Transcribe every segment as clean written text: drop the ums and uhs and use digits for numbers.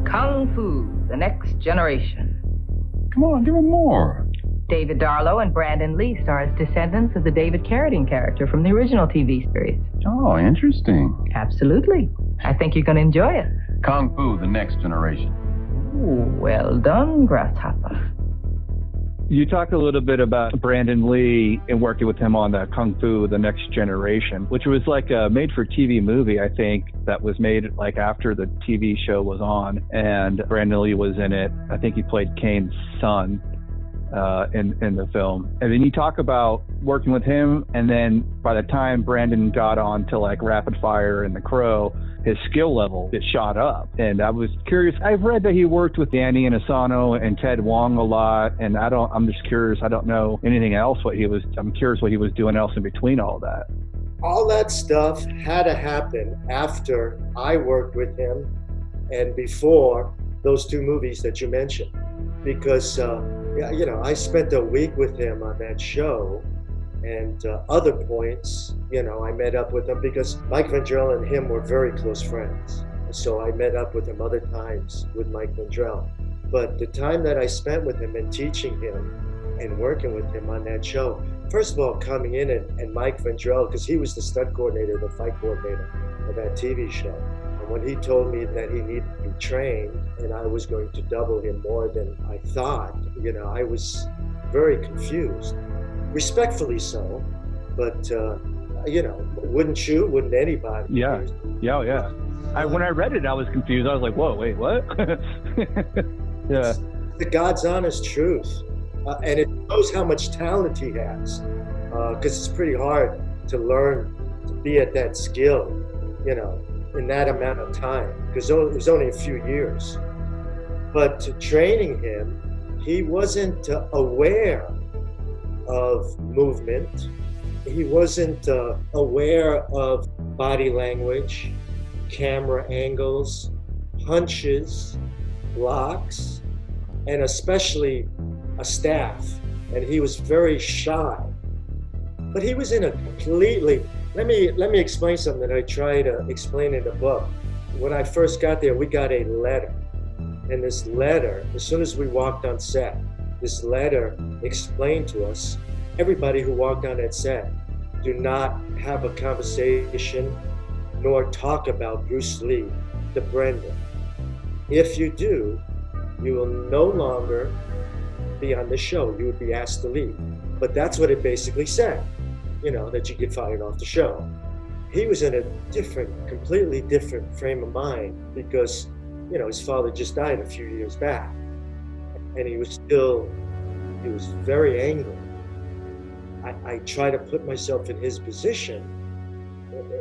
Kung Fu, The Next Generation. Come on, give me more. David Darlow and Brandon Lee star as descendants of the David Carradine character from the original TV series. Oh, interesting. Absolutely. I think you're going to enjoy it. Kung Fu, The Next Generation. Ooh, well done, Grasshopper. You talked a little bit about Brandon Lee and working with him on the Kung Fu, The Next Generation, which was like a made-for-TV movie, I think, that was made like after the TV show was on, and Brandon Lee was in it. I think he played Kane's son in the film. And then you talk about working with him, and then by the time Brandon got on to like Rapid Fire and The Crow, his skill level, it shot up. And I was curious. I've read that he worked with Danny Inosanto and Ted Wong a lot. And I'm just curious. I don't know anything else I'm curious what he was doing else in between all that. All that stuff had to happen after I worked with him and before those two movies that you mentioned. Because, I spent a week with him on that show. And other points, I met up with him because Mike Vendrell and him were very close friends. So I met up with him other times with Mike Vendrell. But the time that I spent with him and teaching him and working with him on that show, first of all, coming in and Mike Vendrell, because he was the stunt coordinator, the fight coordinator of that TV show. And when he told me that he needed to be trained and I was going to double him more than I thought, I was very confused. Respectfully so, but wouldn't you? Wouldn't anybody? Yeah. When I read it, I was confused. I was like, "Whoa, wait, what?" Yeah. It's the God's honest truth, and it shows how much talent he has, because it's pretty hard to learn to be at that skill, in that amount of time. Because it was only a few years, but training him, he wasn't aware of movement. He wasn't aware of body language, camera angles, punches, blocks, and especially a staff. And he was very shy. But he was in a completely, let me explain something that I try to explain in the book. When I first got there, we got a letter. And this letter, as soon as we walked on set, this letter explained to us, everybody who walked on that set, do not have a conversation nor talk about Bruce Lee to Brendan. If you do, you will no longer be on the show. You would be asked to leave. But that's what it basically said, that you get fired off the show. He was in a completely different frame of mind because, his father just died a few years back. And he was very angry. I try to put myself in his position,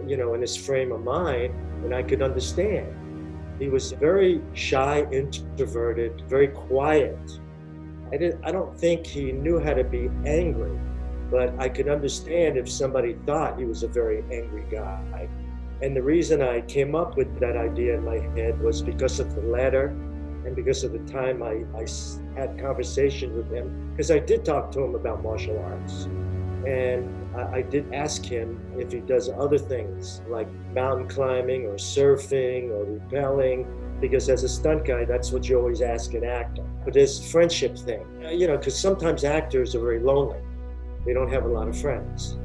in his frame of mind, and I could understand. He was very shy, introverted, very quiet. I don't think he knew how to be angry, but I could understand if somebody thought he was a very angry guy. And the reason I came up with that idea in my head was because of the letter and because of the time I had conversations with him, because I did talk to him about martial arts. And I did ask him if he does other things like mountain climbing or surfing or rappelling, because as a stunt guy, that's what you always ask an actor. But this friendship thing, because sometimes actors are very lonely. They don't have a lot of friends.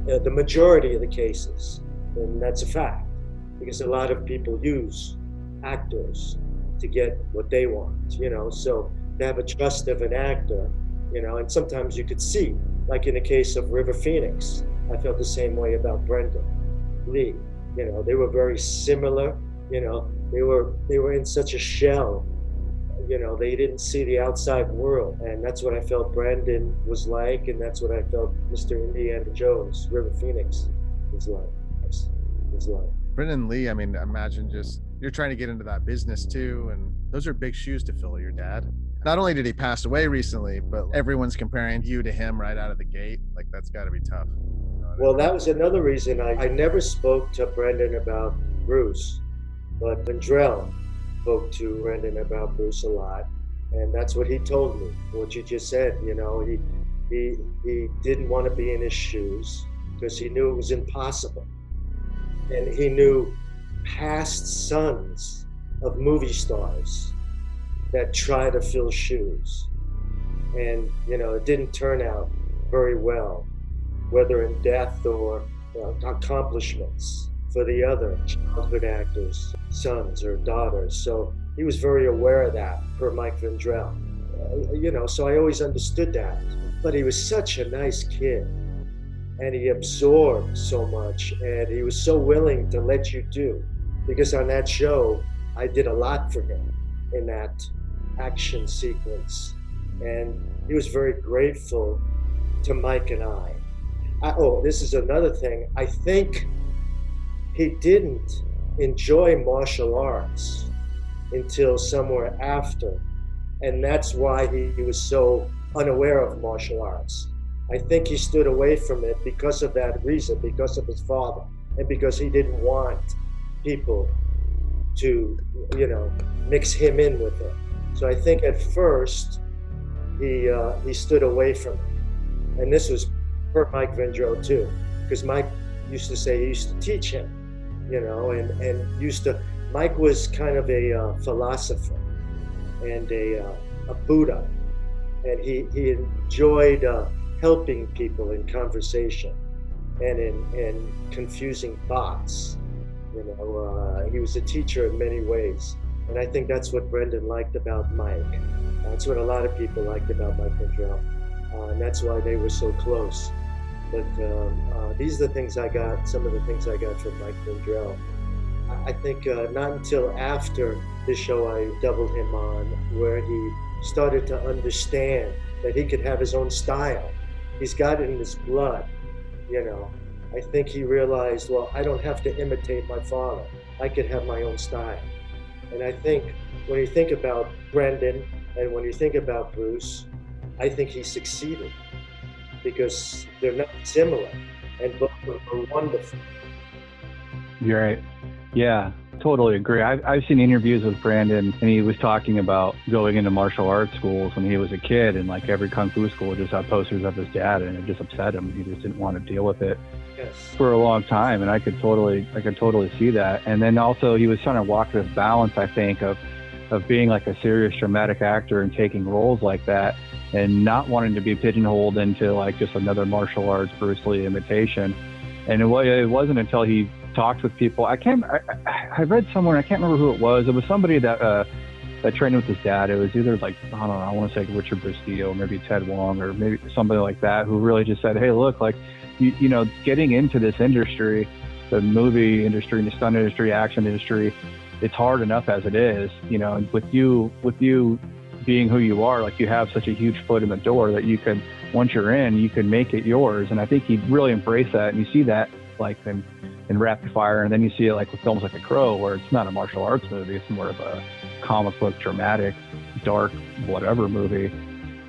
The majority of the cases, and that's a fact, because a lot of people use actors to get what they want, so to have a trust of an actor, and sometimes you could see, like in the case of River Phoenix, I felt the same way about Brendan Lee. They were very similar, they were in such a shell, they didn't see the outside world. And that's what I felt Brendan was like, and that's what I felt Mr. Indiana Jones, River Phoenix, was like. Brendan Lee, imagine you're trying to get into that business too, and those are big shoes to fill, your dad. Not only did he pass away recently, but everyone's comparing you to him right out of the gate. Like, that's got to be tough. Well, that was another reason I never spoke to Brendan about Bruce, but Vendrell spoke to Brendan about Bruce a lot, and that's what he told me, what you just said. He didn't want to be in his shoes because he knew it was impossible. And he knew past sons of movie stars that try to fill shoes. And, it didn't turn out very well, whether in death or accomplishments for the other childhood actors, sons or daughters. So he was very aware of that, per Mike Vendrell. So I always understood that. But he was such a nice kid, and he absorbed so much, and he was so willing to let you do. Because on that show, I did a lot for him in that action sequence. And he was very grateful to Mike and I. This is another thing. I think he didn't enjoy martial arts until somewhere after. And that's why he was so unaware of martial arts. I think he stood away from it because of that reason, because of his father, and because he didn't want people to, mix him in with it. So I think at first he stood away from it. And this was per Mike Vendrell too, because Mike used to say he used to teach him, and Mike was kind of a philosopher and a Buddha, and he enjoyed helping people in conversation and in confusing thoughts. He was a teacher in many ways, and I think that's what Brendan liked about Mike. That's what a lot of people liked about Mike Vendrell, and that's why they were so close. But these are the things I got, some of the things I got from Mike Vendrell. I think not until after the show I doubled him on, where he started to understand that he could have his own style. He's got it in his blood, I think he realized, well, I don't have to imitate my father. I could have my own style. And I think when you think about Brendan and when you think about Bruce, I think he succeeded because they're not similar and both are wonderful. You're right. Yeah, totally agree. I've seen interviews with Brandon, and he was talking about going into martial arts schools when he was a kid, and like every kung fu school just had posters of his dad, and it just upset him. He just didn't want to deal with it for a long time, and I could totally see that. And then also he was trying to walk this balance, I think, of being like a serious dramatic actor and taking roles like that, and not wanting to be pigeonholed into like just another martial arts Bruce Lee imitation. And it wasn't until he talked with people. I read somewhere, I can't remember who it was. It was somebody that trained with his dad. It was either like, I don't know, I want to say Richard Bustillo, maybe Ted Wong, or maybe somebody like that, who really just said, hey, look, like, getting into this industry, the movie industry, the stunt industry, action industry, it's hard enough as it is, and with you being who you are, like you have such a huge foot in the door that you can, once you're in, you can make it yours. And I think he really embraced that. And you see that like in Rapid Fire, and then you see it like with films like The Crow, where it's not a martial arts movie, it's more of a comic book, dramatic, dark, whatever movie.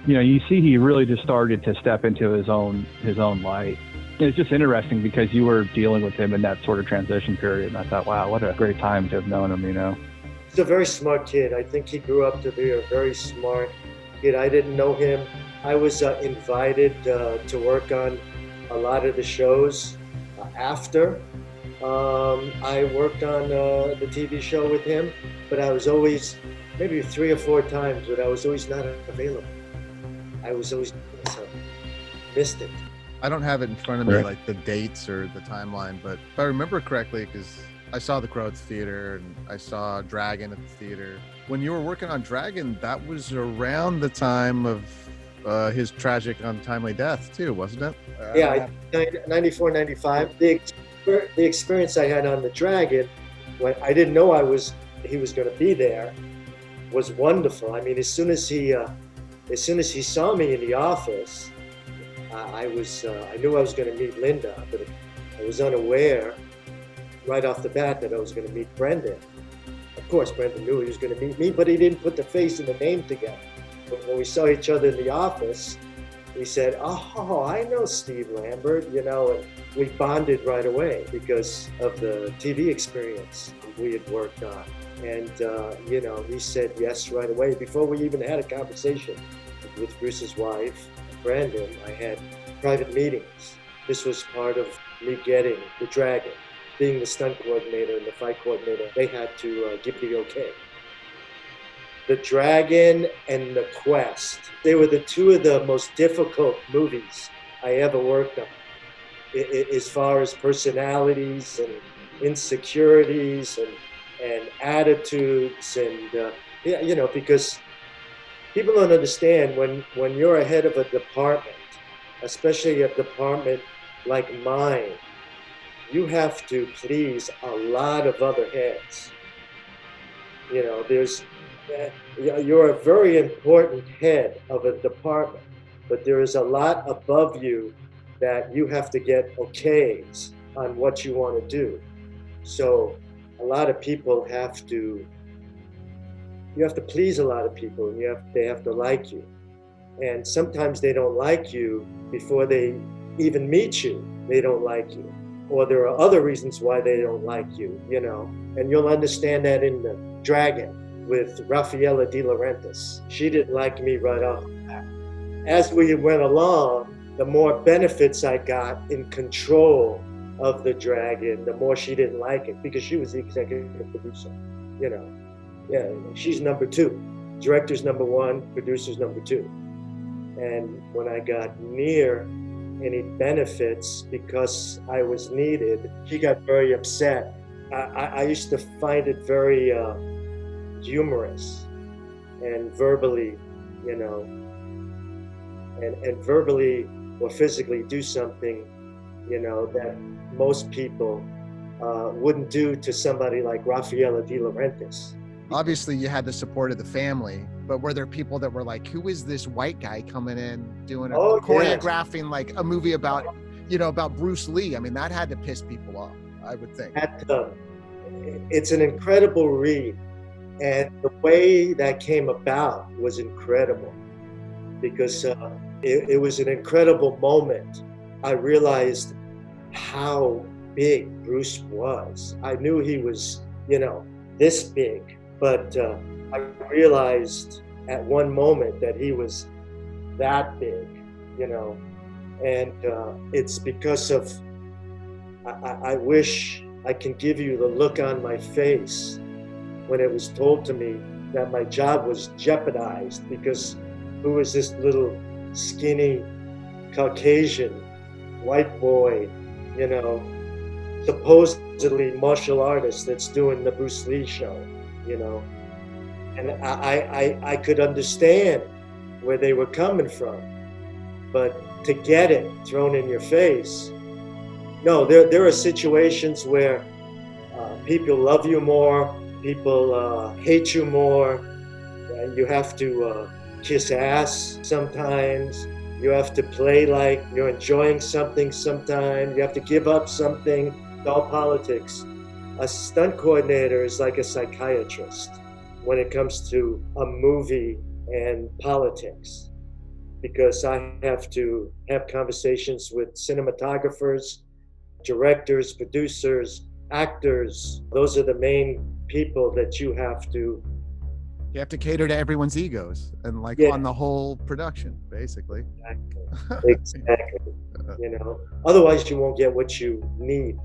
You see he really just started to step into his own light. It's just interesting because you were dealing with him in that sort of transition period, and I thought, wow, what a great time to have known him, He's a very smart kid. I think he grew up to be a very smart kid. I didn't know him. I was invited to work on a lot of the shows after I worked on the TV show with him, but I was always, maybe 3 or 4 times, but I was always not available. I was always doing something. Missed it. I don't have it in front of me, like the dates or the timeline, but if I remember correctly, because I saw The Crow at the theater and I saw Dragon at the theater. When you were working on Dragon, that was around the time of his tragic, untimely death too, wasn't it? Yeah, 94, 95. The experience I had on the Dragon, when I didn't know he was going to be there, was wonderful. I mean, as soon as he saw me in the office, I knew I was going to meet Linda, but I was unaware right off the bat that I was going to meet Brendan. Of course, Brendan knew he was going to meet me, but he didn't put the face and the name together. But when we saw each other in the office, he said, oh, I know Steve Lambert, and we bonded right away because of the TV experience we had worked on. And, he said yes right away. Before we even had a conversation with Bruce's wife, Brandon, I had private meetings. This was part of me getting the Dragon. being the stunt coordinator and the fight coordinator, they had to give the okay. The Dragon and The Quest, they were the two of the most difficult movies I ever worked on, as far as personalities and insecurities and attitudes, and because people don't understand when you're a head of a department, especially a department like mine, you have to please a lot of other heads. You're a very important head of a department, but there is a lot above you that you have to get okays on what you want to do. So a lot of people you have to please a lot of people, and they have to like you. And sometimes they don't like you before they even meet you. They don't like you. Or there are other reasons why they don't like you, and you'll understand that in The Dragon with Raffaella De Laurentiis. She didn't like me right off the bat. As we went along, the more benefits I got in control of The Dragon, the more she didn't like it, because she was the executive producer. Yeah, she's number 2. Director's number 1, producer's number 2. And when I got near any benefits because I was needed, she got very upset. I used to find it very humorous and verbally, and verbally or physically do something, that most people wouldn't do to somebody like Raffaella De Laurentiis. Obviously, you had the support of the family, but were there people that were like, who is this white guy coming in doing choreographing like a movie about Bruce Lee? I mean, that had to piss people off, I would think. It's an incredible read. And the way that came about was incredible, because it was an incredible moment. I realized how big Bruce was. I knew he was, this big, but I realized at one moment that he was that big, and it's because of, I wish I can give you the look on my face when it was told to me that my job was jeopardized, because who was this little skinny Caucasian white boy, supposedly martial artist that's doing the Bruce Lee show, and I could understand where they were coming from, but to get it thrown in your face, no, there are situations where people love you more, people hate you more. You have to kiss ass sometimes. You have to play like you're enjoying something sometimes. You have to give up something. It's all politics. A stunt coordinator is like a psychiatrist when it comes to a movie and politics, because I have to have conversations with cinematographers, directors, producers, actors. Those are the main people that you have to cater to everyone's egos and on the whole production, basically. Exactly. Otherwise you won't get what you need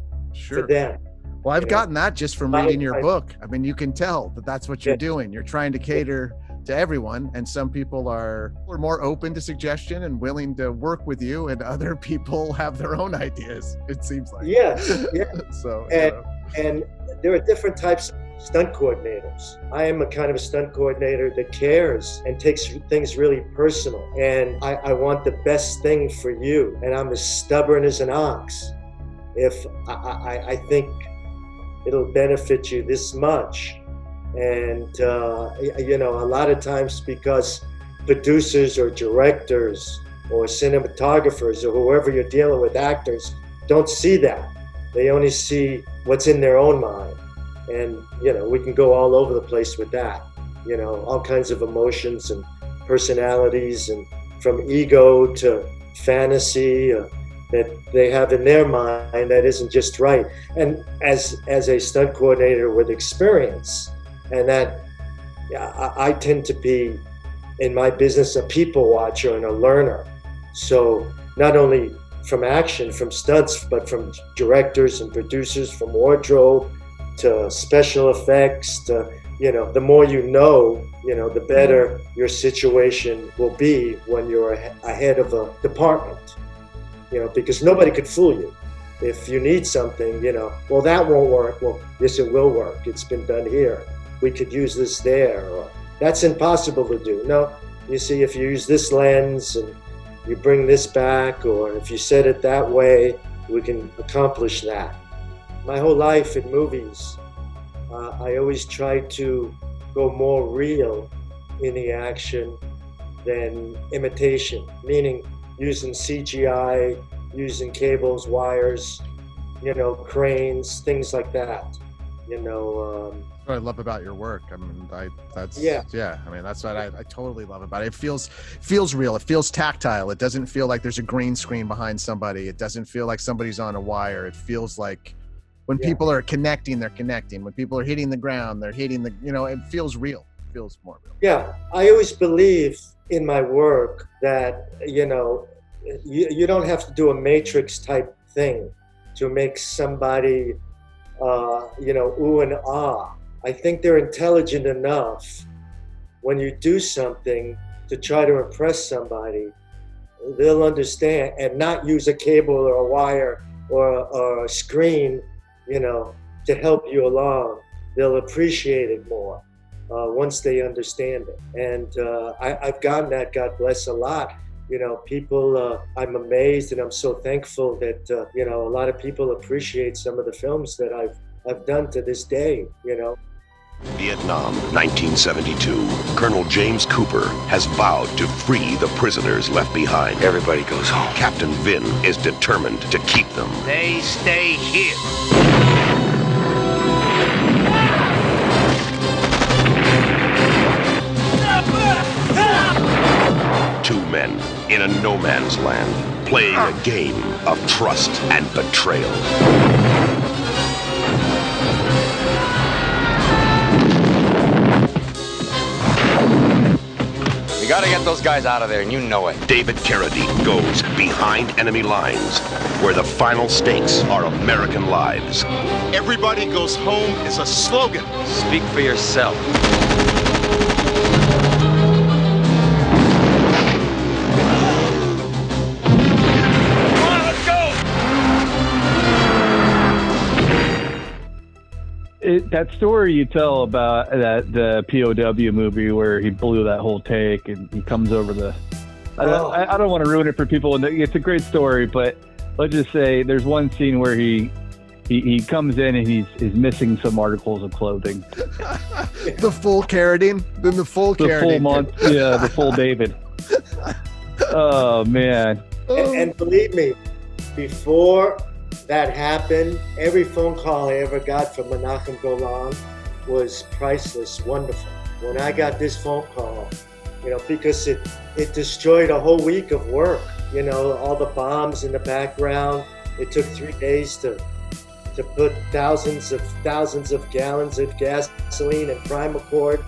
for them. Well, I've gotten that just from reading your book. I mean, you can tell that that's what you're doing. You're trying to cater to everyone, and some people are more open to suggestion and willing to work with you, and other people have their own ideas, it seems like. Yeah. So and there are different types of stunt coordinators. I am a kind of a stunt coordinator that cares and takes things really personal, and I want the best thing for you, and I'm as stubborn as an ox. If I think it'll benefit you this much, and a lot of times, because producers or directors or cinematographers or whoever you're dealing with, actors, don't see that. They only see what's in their own mind. And, we can go all over the place with that, all kinds of emotions and personalities, and from ego to fantasy that they have in their mind that isn't just right. And as a stunt coordinator with experience, and that I tend to be, in my business, a people watcher and a learner. So not only from action, from stunts, but from directors and producers, from wardrobe to special effects to, the more the better your situation will be when you're ahead of a department, because nobody could fool you. If you need something, well, that won't work. Well, yes, it will work. It's been done here. We could use this there. Or, that's impossible to do. No, you see, if you use this lens and you bring this back, or if you set it that way, we can accomplish that. My whole life in movies, I always try to go more real in the action than imitation, meaning using CGI, using cables, wires, cranes, things like that. What I love about your work. I mean, that's what I totally love about it. It feels real. It feels tactile. It doesn't feel like there's a green screen behind somebody. It doesn't feel like somebody's on a wire. It feels like when people are connecting, they're connecting. When people are hitting the ground, they're hitting the, it feels real. It feels more real. Yeah. I always believe in my work that, you don't have to do a Matrix type thing to make somebody, ooh and ah. I think they're intelligent enough when you do something to try to impress somebody, they'll understand and not use a cable or a wire or a screen, to help you along. They'll appreciate it more once they understand it. And I've gotten that, God bless, a lot. People, I'm amazed and I'm so thankful that, a lot of people appreciate some of the films that I've done to this day, Vietnam, 1972. Colonel James Cooper has vowed to free the prisoners left behind. Everybody goes home. Captain Vin is determined to keep them. They stay here. Two men in a no man's land, playing a game of trust and betrayal. We gotta get those guys out of there, and you know it. David Carradine goes behind enemy lines, where the final stakes are American lives. Everybody goes home is a slogan. Speak for yourself. That story you tell about the POW movie where he blew that whole take and he comes over the... I don't want to ruin it for people. It's a great story, but let's just say there's one scene where he comes in and he's missing some articles of clothing. The full Carradine? Then the full Carradine. The full David. Oh, man. And believe me, before that happened, every phone call I ever got from Menachem Golan was priceless, wonderful. When I got this phone call, because it destroyed a whole week of work, all the bombs in the background. It took 3 days to put thousands of gallons of gasoline and Primacord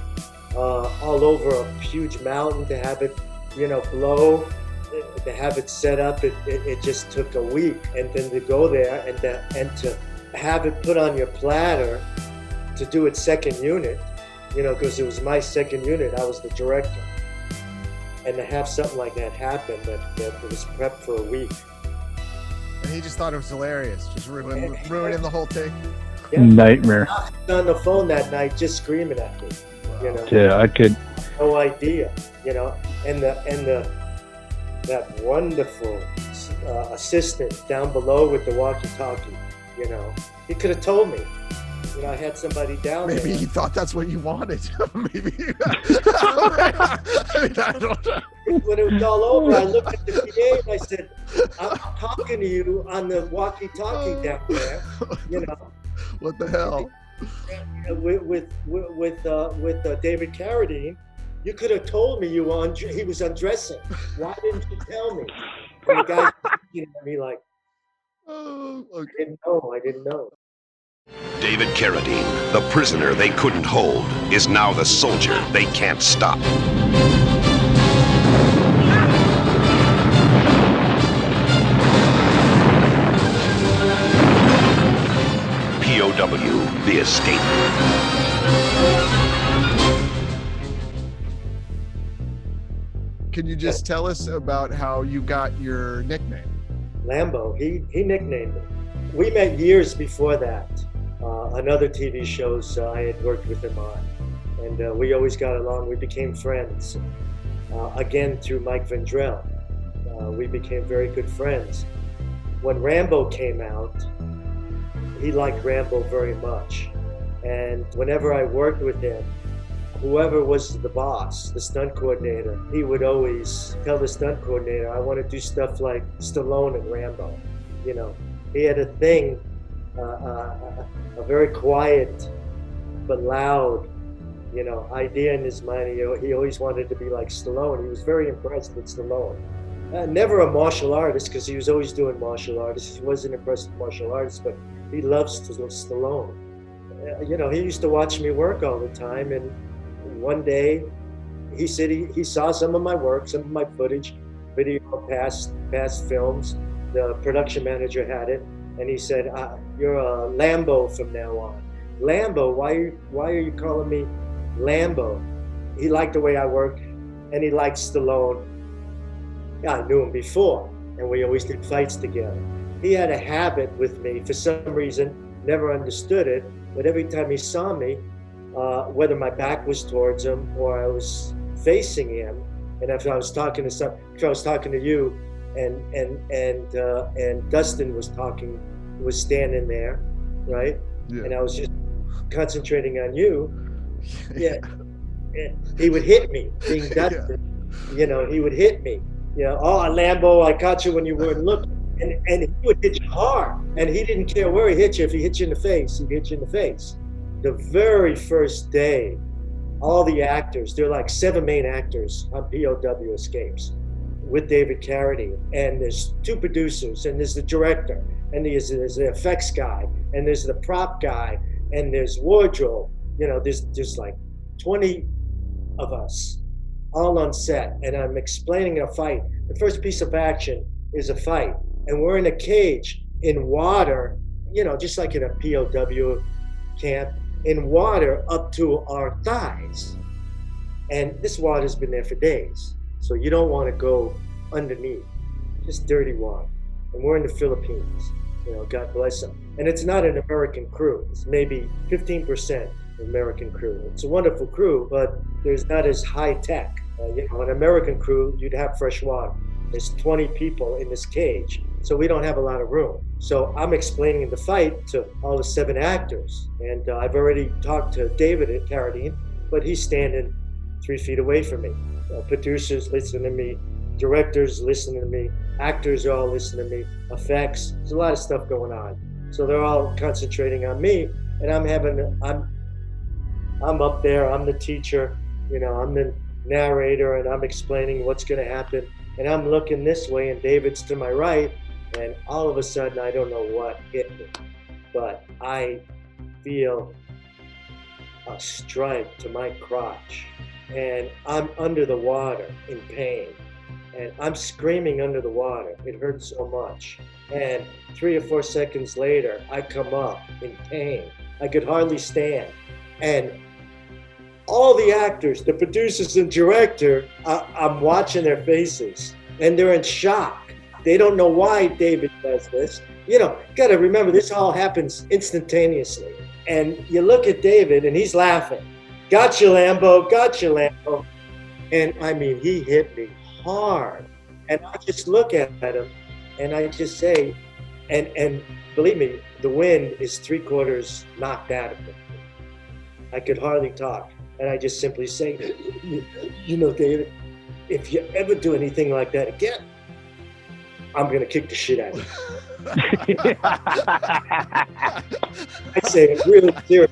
all over a huge mountain to have it, blow. To have it set up, it just took a week, and then to go there and to have it put on your platter to do its second unit, because it was my second unit, I was the director, and to have something like that happen that was prepped for a week. And he just thought it was hilarious, just ruining the whole thing. Yeah. Nightmare. I was on the phone that night just screaming at me. Wow. Yeah, I could. No idea, and that wonderful assistant down below with the walkie-talkie, he could have told me. I had somebody down there. Maybe he thought that's what you wanted. Maybe. I don't know. When it was all over, I looked at the PA and I said, I'm talking to you on the walkie-talkie down there, What the hell? With David Carradine. You could have told me he was undressing. Why didn't you tell me? And the guy's looking at me like, I didn't know. David Carradine, the prisoner they couldn't hold, is now the soldier they can't stop. POW, The Escape. Can you just tell us about how you got your nickname? Lambo, he nicknamed me. We met years before that on other TV shows I had worked with him on. And we always got along. We became friends. Again, through Mike Vendrell. We became very good friends. When Rambo came out, he liked Rambo very much. And whenever I worked with him, whoever was the boss, the stunt coordinator, he would always tell the stunt coordinator, I want to do stuff like Stallone and Rambo. You know, he had a thing, a very quiet but loud, you know, idea in his mind. He always wanted to be like Stallone. He was very impressed with Stallone. Never a martial artist, because he was always doing martial artists. He wasn't impressed with martial artists, but he loves Stallone. You know, he used to watch me work all the time, and one day he said he saw some of my work, some of my footage, video of past films. The production manager had it, and he said, you're a Lambo from now on. Lambo, why are you calling me Lambo? He liked the way I worked, and he liked Stallone. Yeah, I knew him before, and we always did fights together. He had a habit with me, for some reason, never understood it, but every time he saw me, whether my back was towards him or I was facing him, and if I was talking to you, and Dustin was standing there, right? Yeah. And I was just concentrating on you. Yeah, he would hit me, being Dustin. Yeah. You know, he would hit me. You know, oh, Lambo, I caught you when you weren't looking. And he would hit you hard. And he didn't care where he hit you. If he hit you in the face, he'd hit you in the face. The very first day, all the actors, there are like 7 main actors on POW Escapes with David Carradine. And there's 2 producers, and there's the director, and there's the effects guy, and there's the prop guy, and there's wardrobe. You know, there's like 20 of us all on set, and I'm explaining a fight. The first piece of action is a fight, and we're in a cage in water, you know, just like in a POW camp, in water up to our thighs. And this water's been there for days, so you don't want to go underneath, just dirty water. And we're in the Philippines, you know, God bless them. And it's not an American crew, it's maybe 15% American crew. It's a wonderful crew, but there's not as high tech. You know, an American crew, you'd have fresh water. There's 20 people in this cage, so we don't have a lot of room. So I'm explaining the fight to all the 7 actors, and I've already talked to David at Carradine, but he's standing 3 feet away from me. Producers listen to me, directors listen to me, actors are all listening to me, effects. There's a lot of stuff going on, so they're all concentrating on me, and I'm up there. I'm the teacher, you know. I'm the narrator, and I'm explaining what's going to happen, and I'm looking this way, and David's to my right, and all of a sudden, I don't know what hit me, but I feel a strike to my crotch, and I'm under the water in pain, and I'm screaming under the water. It hurts so much, and 3 or 4 seconds later, I come up in pain. I could hardly stand, and all the actors, the producers and director, I'm watching their faces, and they're in shock. They don't know why David does this. You know, got to remember, this all happens instantaneously. And you look at David, and he's laughing. Gotcha, Lambo, gotcha, Lambo. And I mean, he hit me hard. And I just look at him, and I just say, and believe me, the wind is 3/4 knocked out of me. I could hardly talk. And I just simply say, you know, David, if you ever do anything like that again, I'm going to kick the shit out of you. I say it really serious.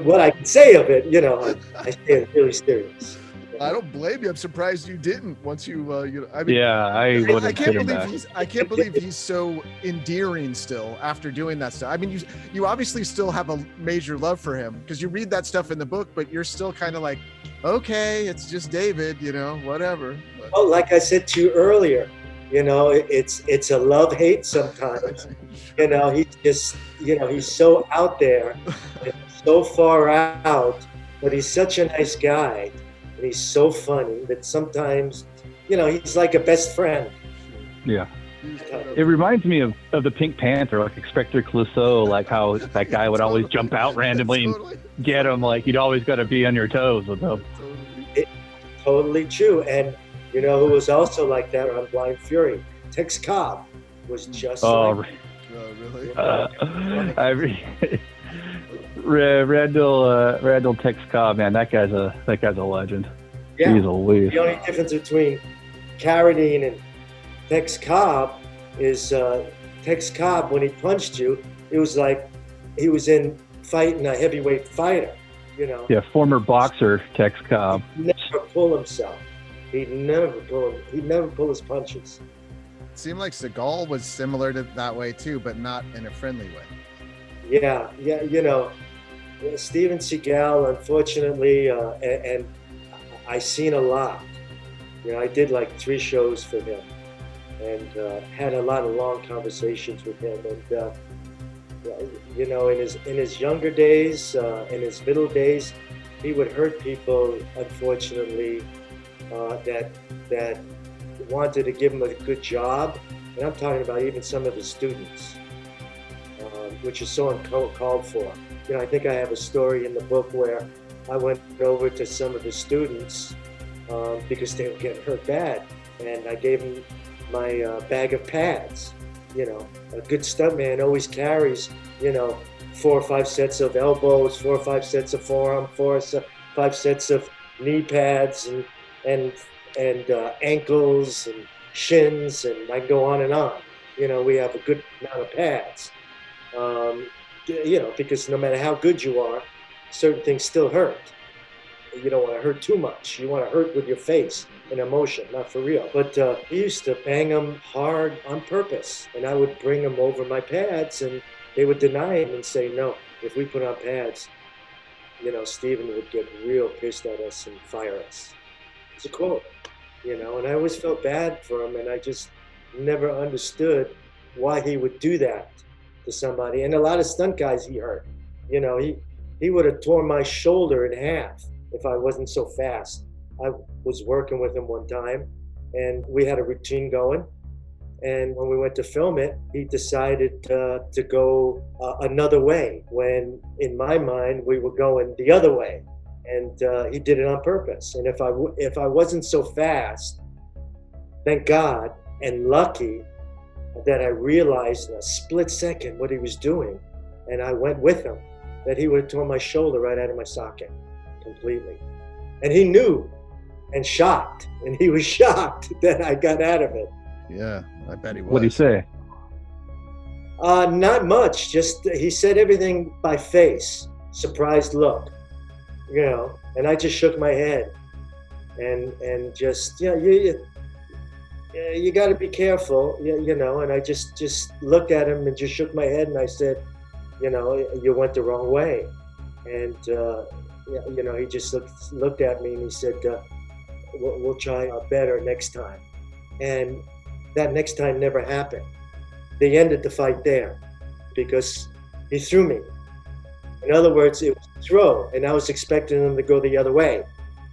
What I can say of it, you know, I say it really serious. I don't blame you. I'm surprised you didn't. Once you know, I mean, yeah, I can't believe he's so endearing still after doing that stuff. I mean, you obviously still have a major love for him because you read that stuff in the book, but you're still kind of like, okay, it's just David, you know, whatever. Well, like I said to you earlier, You know, it's a love-hate sometimes. You know, he's just, you know, he's so out there and so far out, but he's such a nice guy. And he's so funny that sometimes, you know, he's like a best friend. Yeah. It reminds me of the Pink Panther, like Inspector Clouseau, like how that guy would always jump out randomly and get him. Like, you'd always got to be on your toes with him. Totally true. And you know who was also like that on Blind Fury? Tex Cobb was just like Really? Randall Tex Cobb, man, that guy's a legend. Yeah. He's a lead. The only difference between Carradine and Tex Cobb is Tex Cobb, when he punched you, it was like he was fighting a heavyweight fighter, you know. Yeah, former boxer Tex Cobb. He'd never pull himself. He'd never pull his punches. It seemed like Seagal was similar to that way too, but not in a friendly way. Yeah, you know, Steven Seagal, unfortunately, and I seen a lot. You know, I did like 3 shows for him, and had a lot of long conversations with him. And you know, in his younger days, in his middle days, he would hurt people, unfortunately, that wanted to give him a good job. And I'm talking about even some of the students, which is so uncalled for. You know, I think I have a story in the book where I went over to some of the students because they were getting hurt bad, and I gave them my bag of pads. You know, a good stuntman always carries, you know, 4 or 5 sets of elbows, 4 or 5 sets of forearm, 4 or 5 sets of knee pads, and ankles and shins, and I can go on and on. You know, we have a good amount of pads. You know, because no matter how good you are, certain things still hurt. You don't want to hurt too much. You want to hurt with your face and emotion, not for real. But he used to bang them hard on purpose, and I would bring them over my pads, and they would deny him and say, no, if we put on pads, you know, Steven would get real pissed at us and fire us. It's a quote, you know, and I always felt bad for him, and I just never understood why he would do that to somebody. And a lot of stunt guys he hurt. You know, he would have torn my shoulder in half if I wasn't so fast. I was working with him one time, and we had a routine going. And when we went to film it, he decided to go another way, when in my mind we were going the other way. And he did it on purpose. And if I wasn't so fast, thank God and lucky that I realized in a split second what he was doing, and I went with him, that he would have torn my shoulder right out of my socket completely. And he knew, and shocked, and he was shocked that I got out of it. Yeah, I bet he was. What did he say? Not much, just he said everything by face, surprised look, you know, and I just shook my head and just, you know, you got to be careful, you know, and I just looked at him and just shook my head, and I said, you know, you went the wrong way. And, you know, he just looked at me and he said, we'll try better next time. And that next time never happened. They ended the fight there because he threw me. In other words, it was a throw, and I was expecting him to go the other way.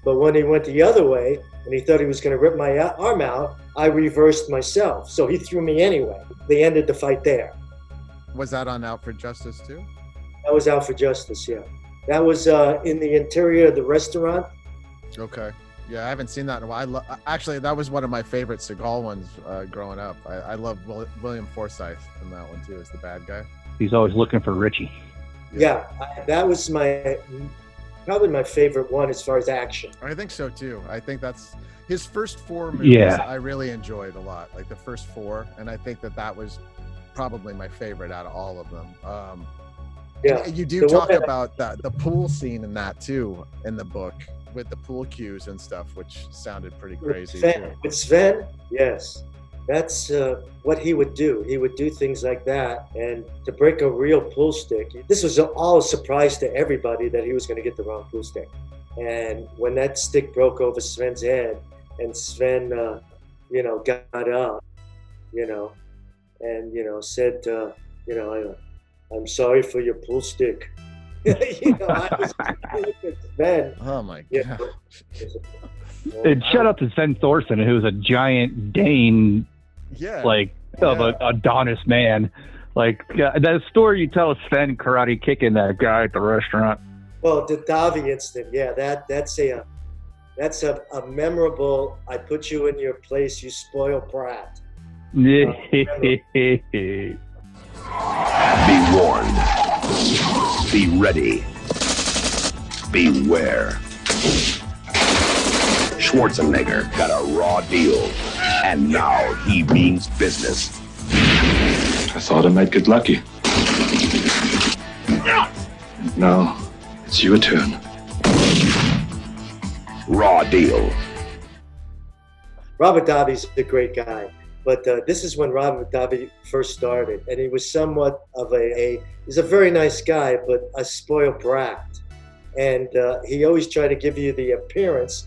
But when he went the other way, and he thought he was going to rip my arm out, I reversed myself. So he threw me anyway. They ended the fight there. Was that on Out for Justice too? That was Out for Justice, yeah. That was in the interior of the restaurant. Okay. Yeah, I haven't seen that in a while. Actually, that was one of my favorite Seagal ones growing up. I love William Forsythe in that one too, as the bad guy. He's always looking for Richie. Yeah, that was probably my favorite one as far as action. I think so too. I think that's his first 4 movies. Yeah. I really enjoyed a lot, like the first 4, and I think that was probably my favorite out of all of them. Yeah, you do talk about the pool scene in that too in the book, with the pool cues and stuff, which sounded pretty crazy. With Sven, yes. That's what he would do. He would do things like that. And to break a real pool stick, this was all a surprise to everybody that he was going to get the wrong pool stick. And when that stick broke over Sven's head and Sven, you know, got up, and said, I'm sorry for your pool stick. I was looking at Sven. Oh my Yeah. god. And shout out to Sven Thorsen, who's a giant Dane, Yeah. of an Adonis man. That story you tell of Sven karate kicking that guy at the restaurant. Well, the Davi incident, yeah, that's a memorable. I put you in your place, you spoiled brat. Be warned. Be ready. Beware. Schwarzenegger got a raw deal, and now he means business. I thought I might get lucky. Now, it's your turn. Raw deal. Robert Davi's a great guy, but this is when Robert Davi first started, and he was somewhat of he's a very nice guy, but a spoiled brat. And he always tried to give you the appearance,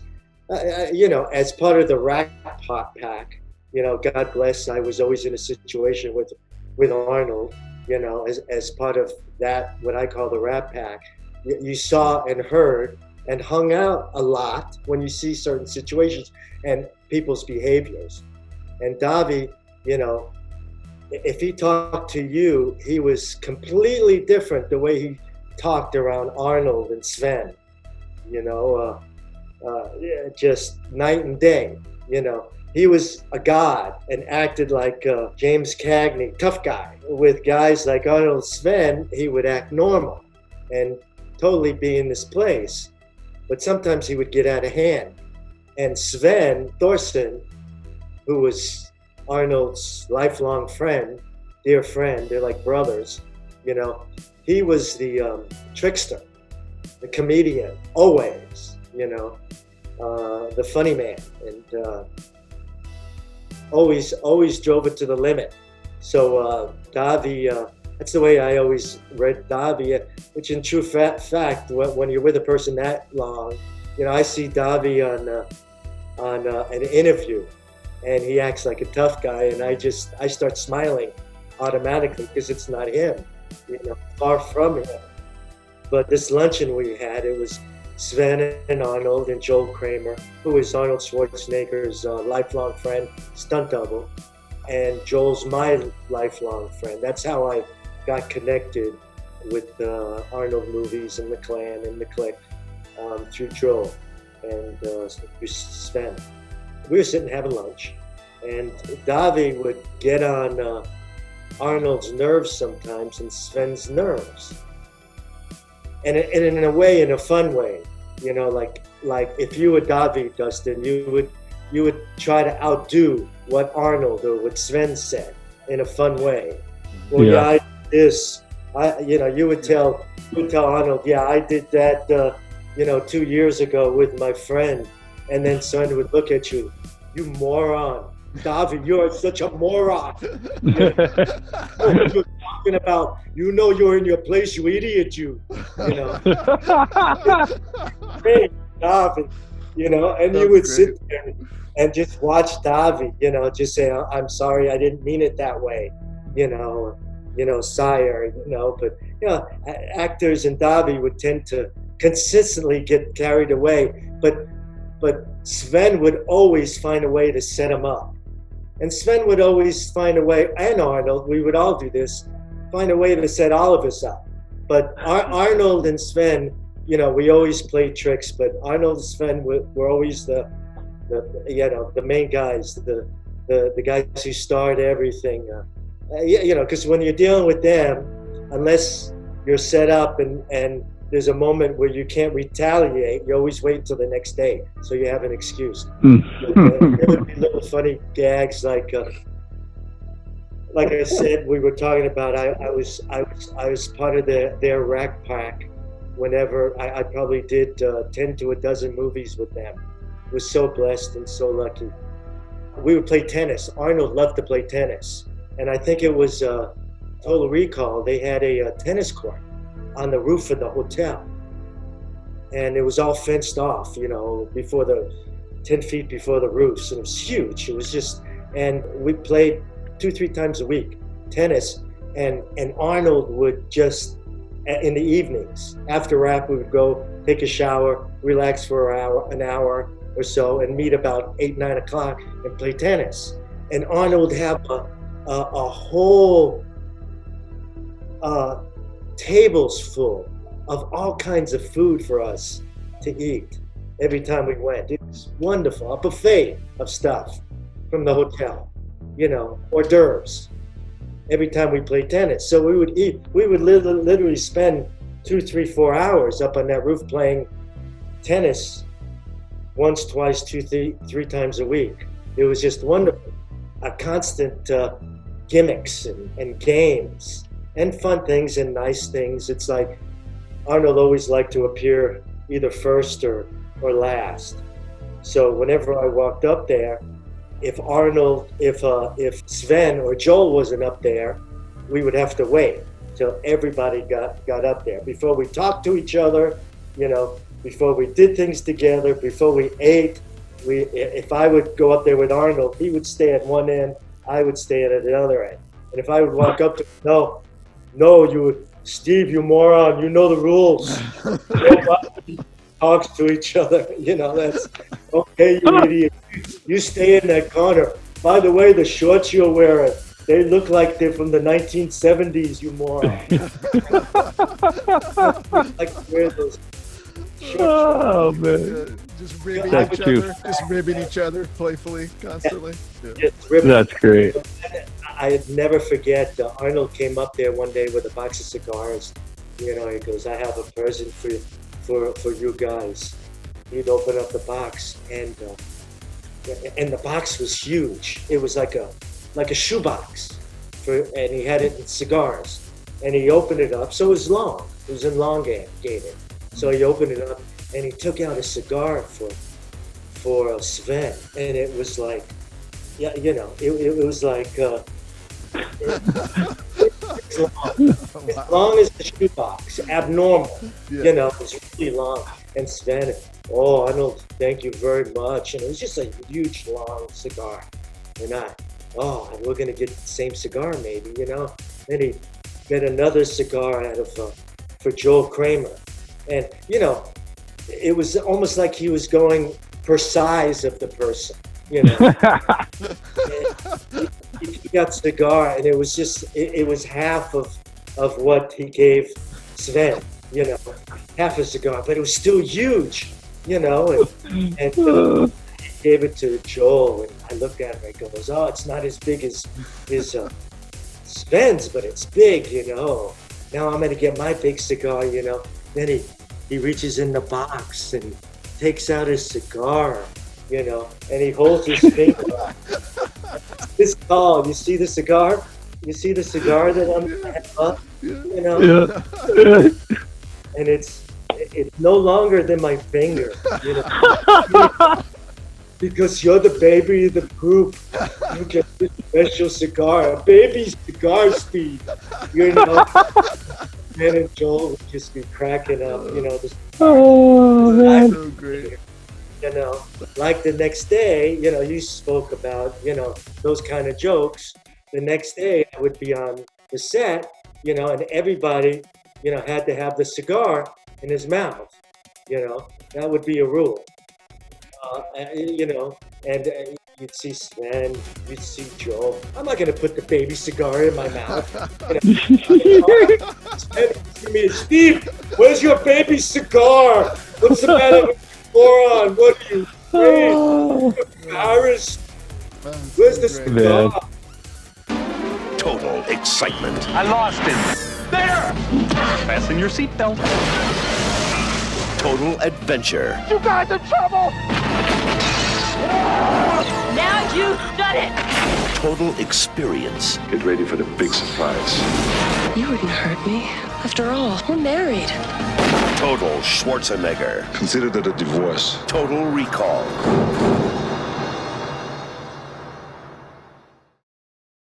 as part of the Rat Pack. God bless, I was always in a situation with Arnold, as part of that, what I call the Rat Pack. You saw and heard and hung out a lot when you see certain situations and people's behaviors. And Davi, if he talked to you, he was completely different the way he talked around Arnold and Sven, just night and day, He was a god and acted like James Cagney, tough guy. With guys like Arnold and Sven, he would act normal and totally be in this place. But sometimes he would get out of hand. And Sven Thorsen, who was Arnold's lifelong friend, dear friend, they're like brothers, he was the trickster, the comedian, always, the funny man, and always drove it to the limit. So Davi, that's the way I always read Davi, which in true fact, when you're with a person that long, I see Davi on an interview, and he acts like a tough guy, and I start smiling automatically because it's not him, far from him. But this luncheon we had, it was Sven and Arnold and Joel Kramer, who is Arnold Schwarzenegger's lifelong friend, stunt double, and Joel's my lifelong friend. That's how I got connected with Arnold movies and the Clan and the Clique through Joel and through Sven. We were sitting having lunch, and Davi would get on Arnold's nerves sometimes and Sven's nerves. And in a way, in a fun way, like if you were Davi, Dustin, you would try to outdo what Arnold or what Sven said in a fun way. Well, yeah, I did this. You would tell Arnold, yeah, I did that, 2 years ago with my friend, and then Sven would look at you, you moron. Davi, you're such a moron. You're talking about, you're in your place, you idiot, you. Hey, Davi, and you would sit there and just watch Davi, just say, I'm sorry, I didn't mean it that way, sire, but, actors and Davi would tend to consistently get carried away, but Sven would always find a way to set him up. And Sven would always find a way, and Arnold, we would all do this, find a way to set all of us up. But Arnold and Sven, we always played tricks, but Arnold and Sven were always the main guys, the guys who started everything. Because when you're dealing with them, unless you're set up and there's a moment where you can't retaliate, you always wait till the next day, so you have an excuse. There would be little funny gags like I said, we were talking about. I was part of their rack pack. Whenever I probably did 10 to a dozen movies with them. Was so blessed and so lucky. We would play tennis. Arnold loved to play tennis, and I think it was Total Recall. They had a tennis court on the roof of the hotel, and it was all fenced off, before the 10 feet before the roofs, and it was huge. It was just, and we played 2-3 times a week, tennis. And Arnold would just, in the evenings, after rap, we would go take a shower, relax for an hour or so, and meet about 8-9 o'clock and play tennis. And Arnold would have a whole tables full of all kinds of food for us to eat every time we went. It was wonderful, a buffet of stuff from the hotel, you know, hors d'oeuvres, every time we played tennis. So we would eat, we would literally spend 2, 3, 4 hours up on that roof playing tennis once, twice, 2, 3 times a week. It was just wonderful. A constant gimmicks and games and fun things and nice things. It's like Arnold always liked to appear either first or last. So whenever I walked up there, if Sven or Joel wasn't up there, we would have to wait till everybody got up there before we talked to each other, you know, before we did things together, before we ate. If I would go up there with Arnold, he would stay at one end, I would stay at the other end. And if I would walk up to him, Steve, you moron, you know the rules. Nobody talks to each other, you know, that's okay, you idiot. You stay in that corner. By the way, the shorts you're wearing, they look like they're from the 1970s, you moron. I like to wear those shorts. Oh, man. Just ribbing each other playfully, constantly. Yeah. That's great. I'd never forget, Arnold came up there one day with a box of cigars. You know, he goes, I have a present for you guys. He'd open up the box, and the box was huge. It was like a shoebox, and he had it in cigars. And he opened it up, so it was long. It was elongated. So he opened it up, and he took out a cigar for Sven, and it was like, yeah, you know, it was like as long as the shoebox, abnormal, yeah. You know, it was really long. And Sven, oh, Arnold, thank you very much. And it was just a huge, long cigar. And we're going to get the same cigar maybe, you know. Then he got another cigar for Joel Kramer. And, you know, it was almost like he was going per size of the person, you know. He got cigar, and it was just, it was half of what he gave Sven, you know, half a cigar, but it was still huge, you know, and he gave it to Joel, and I looked at him, and he goes, oh, it's not as big as Sven's, but it's big, you know. Now I'm going to get my big cigar, you know. Then he reaches in the box and takes out his cigar, you know, and he holds his finger up. This tall, you see the cigar? You see the cigar that I'm up, you know? Yeah. And it's no longer than my finger, you know. Because you're the baby of the group. You get this special cigar, a baby's cigar speed, you know. Ben and Joel would just be cracking up, you know. That's so great. You know, like the next day, you know, you spoke about, you know, those kind of jokes. The next day I would be on the set, you know, and everybody, you know, had to have the cigar in his mouth, you know. That would be a rule. You know, and you'd see Sven, you'd see Joel. I'm not going to put the baby cigar in my mouth. You know, Steve, where's your baby cigar? What's the matter with you, moron? What are you, Paris? Where's the cigar? Total excitement. I lost him. There! Fasten your seatbelt. Total adventure. You got into trouble! Now you've done it! Total experience. Get ready for the big surprise. You wouldn't hurt me. After all, we're married. Total Schwarzenegger. Consider that a divorce. Total Recall.